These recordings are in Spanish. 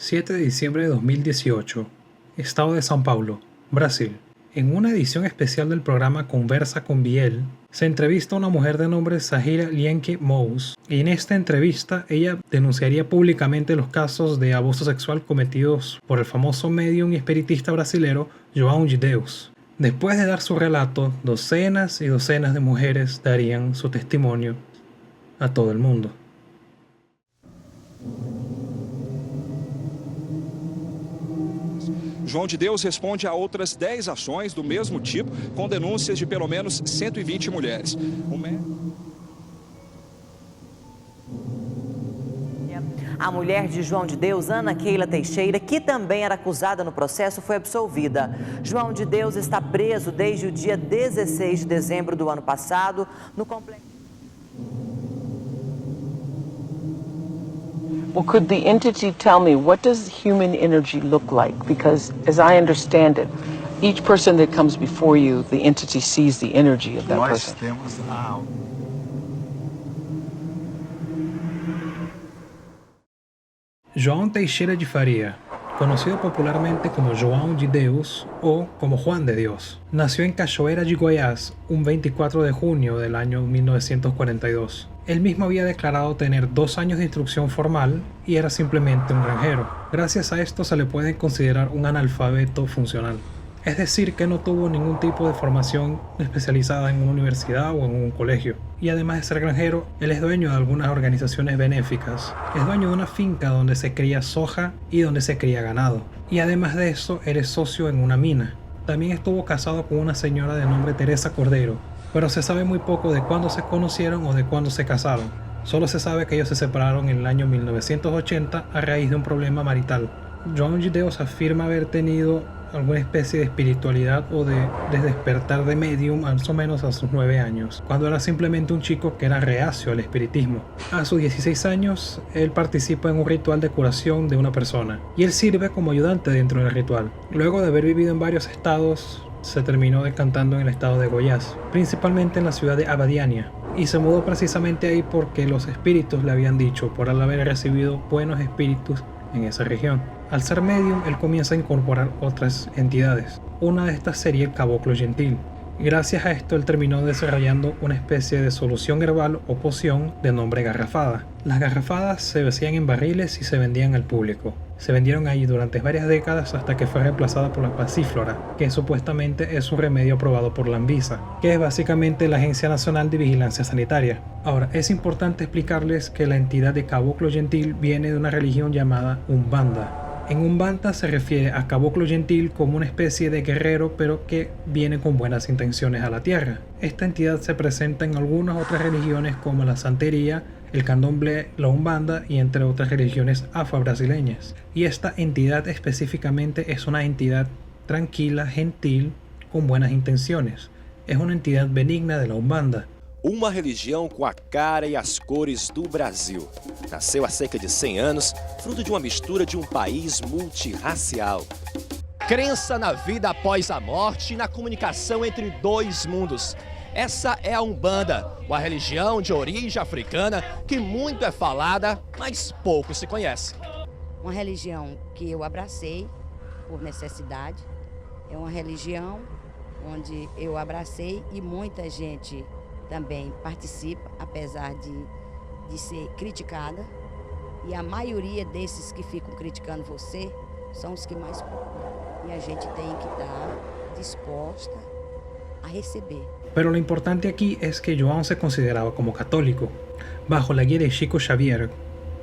7 de diciembre de 2018, Estado de São Paulo, Brasil. En una edición especial del programa Conversa con Biel, se entrevista a una mujer de nombre Zahira Lienke Mous, y en esta entrevista ella denunciaría públicamente los casos de abuso sexual cometidos por el famoso médium y espiritista brasilero João de Deus. Después de dar su relato, docenas y docenas de mujeres darían su testimonio a todo el mundo. João de Deus responde a outras 10 ações do mesmo tipo, com denúncias de pelo menos 120 mulheres. A mulher de João de Deus, Ana Keila Teixeira, que também era acusada no processo, foi absolvida. João de Deus está preso desde o dia 16 de dezembro do ano passado, no complexo. Well, could the entity tell me, what does human energy look like? Because as I understand it, each person that comes before you, the entity sees the energy of that person. Nós temos a alma. João Teixeira de Faria, conocido popularmente como João de Deus o como Juan de Dios, nació en Cachoeira de Goiás un 24 de junio del año 1942. Él mismo había declarado tener 2 años de instrucción formal y era simplemente un granjero. Gracias a esto se le puede considerar un analfabeto funcional. Es decir, que no tuvo ningún tipo de formación especializada en una universidad o en un colegio. Y además de ser granjero, él es dueño de algunas organizaciones benéficas. Es dueño de una finca donde se cría soja y donde se cría ganado. Y además de eso, él es socio en una mina. También estuvo casado con una señora de nombre Teresa Cordero, pero se sabe muy poco de cuándo se conocieron o de cuándo se casaron. Solo se sabe que ellos se separaron en el año 1980 a raíz de un problema marital. João de Deus afirma haber tenido alguna especie de espiritualidad o de despertar de medium más o menos a sus 9 años, cuando era simplemente un chico que era reacio al espiritismo. A sus 16 años, él participa en un ritual de curación de una persona, y él sirve como ayudante dentro del ritual. Luego de haber vivido en varios estados, se terminó decantando en el estado de Goiás, principalmente en la ciudad de Abadiânia, y se mudó precisamente ahí porque los espíritus le habían dicho por haber recibido buenos espíritus en esa región. Al ser medium, él comienza a incorporar otras entidades. Una de estas sería el caboclo gentil. Gracias a esto, él terminó desarrollando una especie de solución herbal o poción de nombre garrafada. Las garrafadas se hacían en barriles y se vendían al público. Se vendieron ahí durante varias décadas hasta que fue reemplazada por la pasíflora, que supuestamente es un remedio aprobado por la Anvisa, que es básicamente la Agencia Nacional de Vigilancia Sanitaria. Ahora, es importante explicarles que la entidad de caboclo gentil viene de una religión llamada Umbanda. En Umbanda se refiere a caboclo gentil como una especie de guerrero, pero que viene con buenas intenciones a la tierra. Esta entidad se presenta en algunas otras religiones como la santería, el candomblé, la Umbanda y entre otras religiones afro-brasileñas. Y esta entidad específicamente es una entidad tranquila, gentil, con buenas intenciones. Es una entidad benigna de la Umbanda. Uma religião com a cara e as cores do Brasil. Nasceu há cerca de 100 anos, fruto de uma mistura de um país multirracial. Crença na vida após a morte e na comunicação entre 2 mundos. Essa é a Umbanda, uma religião de origem africana que muito é falada, mas pouco se conhece. Uma religião que eu abracei por necessidade. É uma religião onde eu abracei e muita gente também participa, apesar de ser criticada. E a maioria desses que ficam criticando você são os que mais procuram. E a gente tem que estar disposta a receber. Pero lo importante aquí es que João se consideraba como católico. Bajo la guía de Chico Xavier,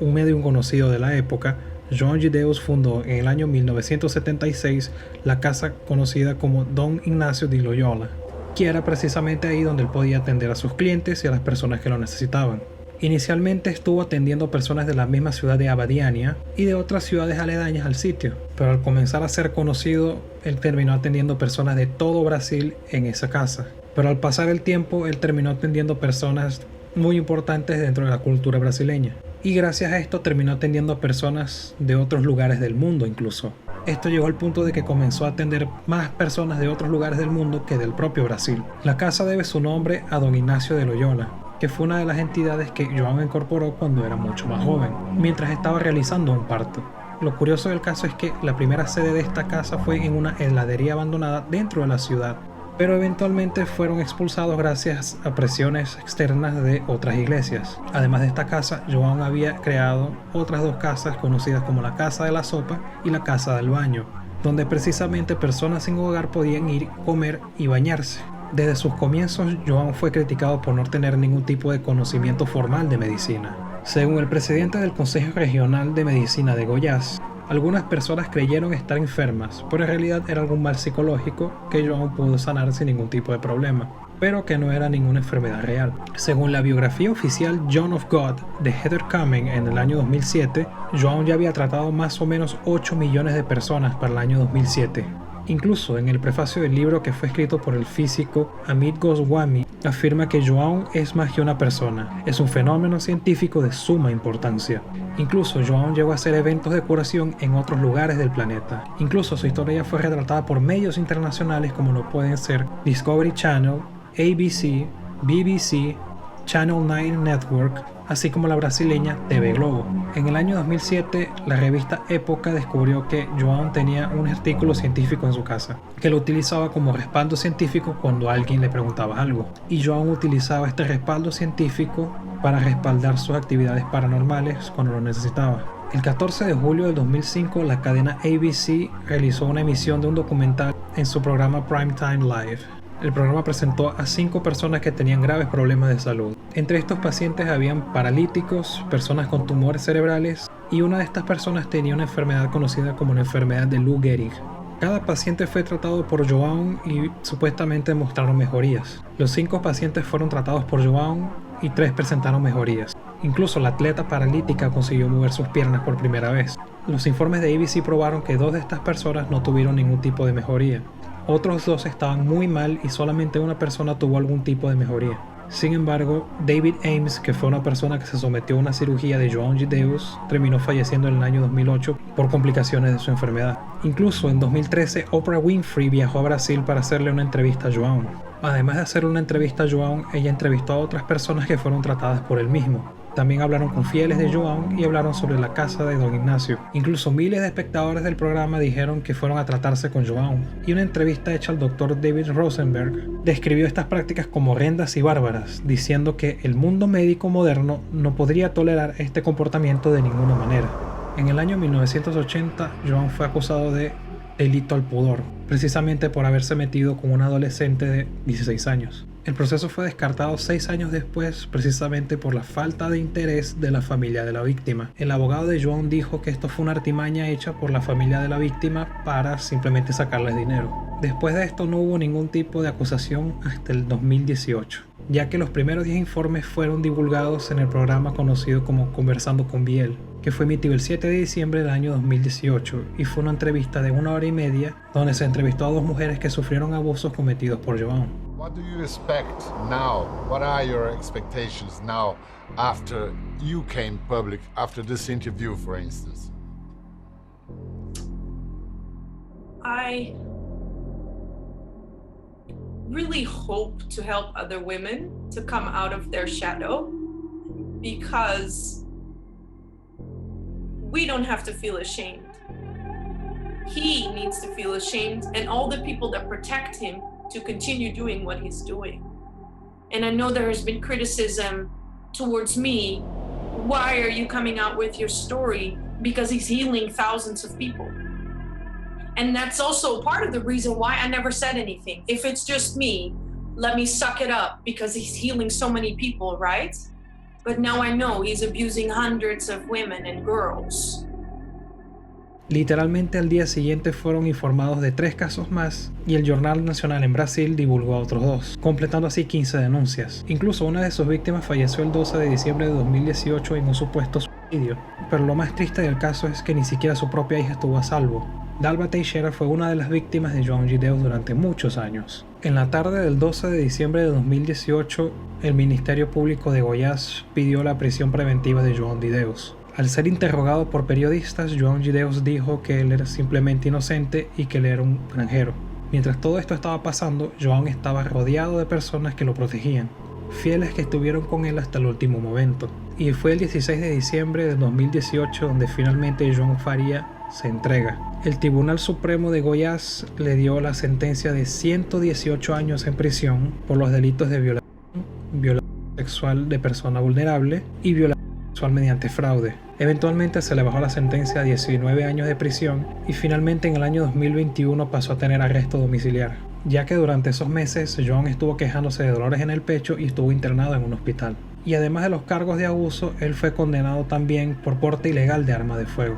un medium conocido de la época, João de Deus fundó en el año 1976 la casa conocida como Dom Ignacio de Loyola, que era precisamente ahí donde él podía atender a sus clientes y a las personas que lo necesitaban. Inicialmente estuvo atendiendo a personas de la misma ciudad de Abadiânia y de otras ciudades aledañas al sitio, pero al comenzar a ser conocido, él terminó atendiendo personas de todo Brasil en esa casa. Pero al pasar el tiempo, él terminó atendiendo personas muy importantes dentro de la cultura brasileña. Y gracias a esto terminó atendiendo a personas de otros lugares del mundo incluso. Esto llegó al punto de que comenzó a atender más personas de otros lugares del mundo que del propio Brasil. La casa debe su nombre a Don Ignacio de Loyola, que fue una de las entidades que João incorporó cuando era mucho más joven, mientras estaba realizando un parto. Lo curioso del caso es que la primera sede de esta casa fue en una heladería abandonada dentro de la ciudad, pero eventualmente fueron expulsados gracias a presiones externas de otras iglesias. Además de esta casa, João había creado otras dos casas conocidas como la Casa de la Sopa y la Casa del Baño, donde precisamente personas sin hogar podían ir, comer y bañarse. Desde sus comienzos, João fue criticado por no tener ningún tipo de conocimiento formal de medicina. Según el presidente del Consejo Regional de Medicina de Goiás, algunas personas creyeron estar enfermas, pero en realidad era algún mal psicológico que João pudo sanar sin ningún tipo de problema, pero que no era ninguna enfermedad real. Según la biografía oficial John of God de Heather Cumming en el año 2007, João ya había tratado más o menos 8 millones de personas para el año 2007. Incluso en el prefacio del libro, que fue escrito por el físico Amit Goswami, afirma que João es más que una persona, es un fenómeno científico de suma importancia. Incluso João llegó a hacer eventos de curación en otros lugares del planeta. Incluso su historia ya fue retratada por medios internacionales como lo pueden ser Discovery Channel, ABC, BBC, Channel 9 Network, así como la brasileña TV Globo. En el año 2007, la revista Época descubrió que João tenía un artículo científico en su casa, que lo utilizaba como respaldo científico cuando alguien le preguntaba algo. Y João utilizaba este respaldo científico para respaldar sus actividades paranormales cuando lo necesitaba. El 14 de julio del 2005, la cadena ABC realizó una emisión de un documental en su programa Primetime Live. El programa presentó a 5 personas que tenían graves problemas de salud. Entre estos pacientes habían paralíticos, personas con tumores cerebrales, y una de estas personas tenía una enfermedad conocida como la enfermedad de Lou Gehrig. Cada paciente fue tratado por João y supuestamente mostraron mejorías. Los 5 pacientes fueron tratados por João y 3 presentaron mejorías. Incluso la atleta paralítica consiguió mover sus piernas por primera vez. Los informes de ABC probaron que 2 de estas personas no tuvieron ningún tipo de mejoría. Otros 2 estaban muy mal y solamente una persona tuvo algún tipo de mejoría. Sin embargo, David Ames, que fue una persona que se sometió a una cirugía de João de Deus, terminó falleciendo en el año 2008 por complicaciones de su enfermedad. Incluso en 2013, Oprah Winfrey viajó a Brasil para hacerle una entrevista a João. Además de hacerle una entrevista a João, ella entrevistó a otras personas que fueron tratadas por él mismo. También hablaron con fieles de João y hablaron sobre la casa de Don Ignacio. Incluso miles de espectadores del programa dijeron que fueron a tratarse con João. Y una entrevista hecha al Dr. David Rosenberg describió estas prácticas como horrendas y bárbaras, diciendo que el mundo médico moderno no podría tolerar este comportamiento de ninguna manera. En el año 1980, João fue acusado de delito al pudor, precisamente por haberse metido con una adolescente de 16 años. El proceso fue descartado 6 años después, precisamente por la falta de interés de la familia de la víctima. El abogado de João dijo que esto fue una artimaña hecha por la familia de la víctima para simplemente sacarles dinero. Después de esto no hubo ningún tipo de acusación hasta el 2018, ya que los primeros 10 informes fueron divulgados en el programa conocido como Conversando con Biel, que fue emitido el 7 de diciembre del año 2018 y fue una entrevista de 1 hora y media donde se entrevistó a 2 mujeres que sufrieron abusos cometidos por João. What do you expect now? What are your expectations now after you came public, after this interview, for instance? I really hope to help other women to come out of their shadow, because we don't have to feel ashamed. He needs to feel ashamed, and all the people that protect him to continue doing what he's doing. And I know there has been criticism towards me. Why are you coming out with your story? Because he's healing thousands of people. And that's also part of the reason why I never said anything. If it's just me, let me suck it up because he's healing so many people, right? But now I know he's abusing hundreds of women and girls. Literalmente al día siguiente fueron informados de 3 casos más y el Jornal Nacional en Brasil divulgó a otros 2, completando así 15 denuncias. Incluso una de sus víctimas falleció el 12 de diciembre de 2018 en un supuesto suicidio. Pero lo más triste del caso es que ni siquiera su propia hija estuvo a salvo. Dalva Teixeira fue una de las víctimas de João de Deus durante muchos años. En la tarde del 12 de diciembre de 2018, el Ministerio Público de Goiás pidió la prisión preventiva de João de Deus. Al ser interrogado por periodistas, João de Deus dijo que él era simplemente inocente y que él era un extranjero. Mientras todo esto estaba pasando, João estaba rodeado de personas que lo protegían. fieles que estuvieron con él hasta el último momento. Y fue el 16 de diciembre de 2018 donde finalmente João Faria se entrega. El Tribunal Supremo de Goiás le dio la sentencia de 118 años en prisión por los delitos de violación sexual de persona vulnerable y violación sexual mediante fraude. Eventualmente se le bajó la sentencia a 19 años de prisión y finalmente en el año 2021 pasó a tener arresto domiciliario, ya que durante esos meses João estuvo quejándose de dolores en el pecho y estuvo internado en un hospital. Y además de los cargos de abuso, él fue condenado también por porte ilegal de arma de fuego.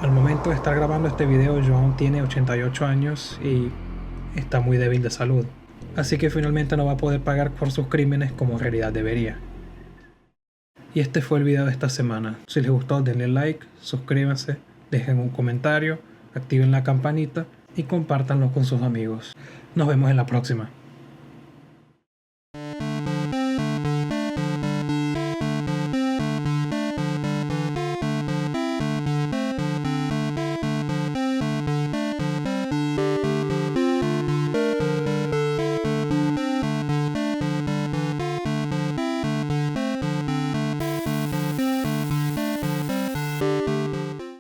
Al momento de estar grabando este video, João tiene 88 años y está muy débil de salud. Así que finalmente no va a poder pagar por sus crímenes como en realidad debería. Y este fue el video de esta semana. Si les gustó, denle like, suscríbanse, dejen un comentario, activen la campanita y compártanlo con sus amigos. Nos vemos en la próxima.